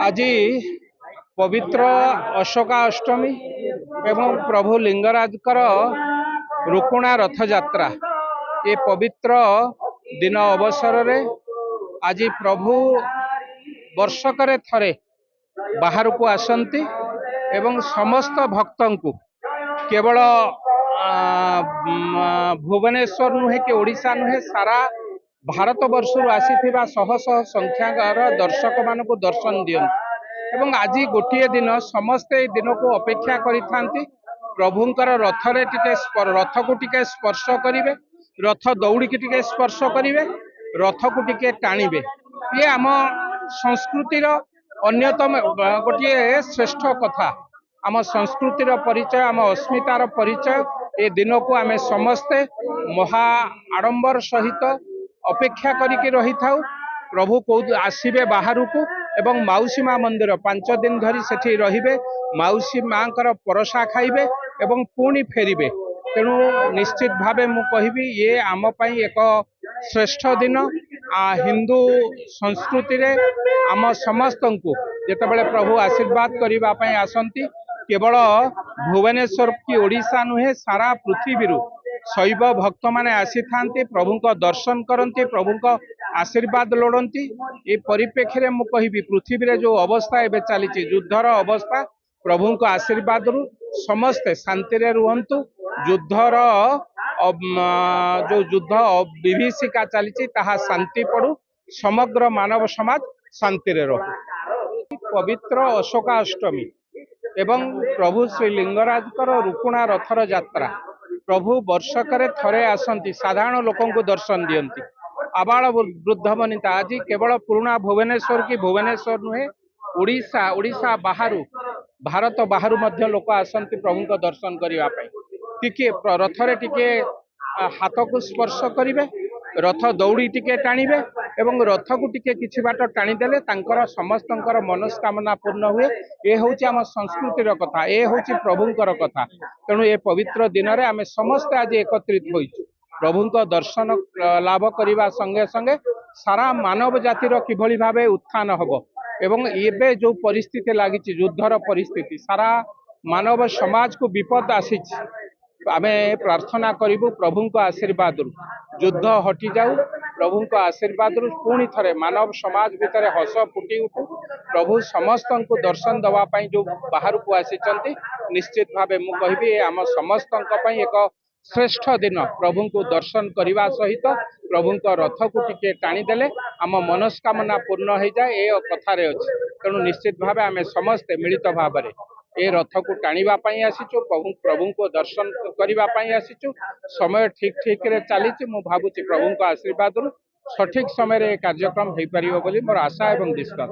आज पवित्र अशोका अष्टमी एवं प्रभु लिंगराजकर रुकुणा रथ यात्रा ये पवित्र दिन अवसर रे आज प्रभु वर्षकर थरे बाहर को आसंती एवं समस्त भक्त को केवल भुवनेश्वर नुहे कि ओडिशा नुहे सारा भारत वर्षर आसी शह शह संख्यार दर्शक मान को दर्शन दियंती एवं आज गोटे दिन समस्ते दिन को अपेक्षा करिथांती प्रभुंकर रथरे टिके रथ को टिके स्पर्श करिवे रथ दौड़ी की टिके स्पर्श करिवे रथ को टिके टाणिबे। ये आम संस्कृतिर अन्यतम गोटे श्रेष्ठ कथा आम संस्कृतिर परिचय आम अस्मितार परिचय। ए दिन को आमे समस्ते महा आडंबर सहित अपेक्षा करिके रही थाउ प्रभु को आसीबे बाहर को एवं माउसी माँ मंदिर 5 दिन धरी सेठी रहिबे माउसी माँकर परसा खाइबे एवं पुणी फेरिबे। तेणु निश्चित भावे मु कहिबी ये आम पई एक श्रेष्ठ दिन। हिंदू संस्कृति रे आम समस्त को जेतेबेले प्रभु आशीर्वाद करिबा पई आसंती केवल भुवनेश्वर की ओडिशा नुहे सारा पृथ्वी शैव भक्त माने आसी थांती प्रभु को दर्शन करती प्रभु को आशीर्वाद लोड़ती। ये परिप्रेक्षी में मुझे पृथ्वी रे जो अवस्था एवं चली युद्धर अवस्था प्रभु को आशीर्वाद रु समस्ते शांति रे रुहंतु। युद्धर जो युद्ध विभीषिका चली शांति पड़ू समग्र मानव समाज शांति रे रहू। पवित्र अशोका अष्टमी एवं प्रभु श्री लिंगराजकर रुकुणा रथर यात्रा प्रभु वर्षकर थरे आसंती साधारण लोकों को दर्शन दियंती आबाल वृद्ध वनिता। आज केवल पुराना भुवनेश्वर की भुवनेश्वर नुहे ओडिशा ओडिशा बाहरु भारत बाहरु मध्य लोक आसंती प्रभु को दर्शन करने टिके रथरे टिके हाथ को स्पर्श करिवे रथ दौड़ी टिके टाणिबे एवं रथ को टिके किछि बाट टाणीदेले तांकर समस्तंकर मनस्कामना पूर्ण हुए। ये होची आम संस्कृतिर कथा ये होची प्रभुंकर कथा। तेणु ये पवित्र दिन रे आमे समस्त आज एकत्रित होइछु प्रभु को दर्शन लाभ करने संगे संगे सारा मानव जातिर किभली भावे उत्थान हब एवं एबे जो परिस्थिति लगी युद्धर परिस्थिति सारा मानव समाज को विपद आसी आमे प्रार्थना करूँ प्रभु को आशीर्वाद युद्ध हटि जाऊ प्रभु को आशीर्वाद पुणी थे मानव समाज भितर हस फुटी उठू प्रभु समस्त को दर्शन दवाई जो बाहर को आसी निश्चित भावे मु कहि आम समस्त एक श्रेष्ठ दिन प्रभु को दर्शन करने सहित प्रभु को रथ को टिके टाणीदेले आम मनस्कामना पूर्ण हो जाए ये कथार अच्छी। तेणु निश्चित भावे आम समस्ते मिलित भाव में ये रथ को टाणीवाई आसीचु प्रभु को दर्शन करने आसीचु। समय ठीक ठीक रे चली मु भावुची प्रभु को आशीर्वाद सठिक समय कार्यक्रम हो पार बोली मोर आशा एवं विश्वास।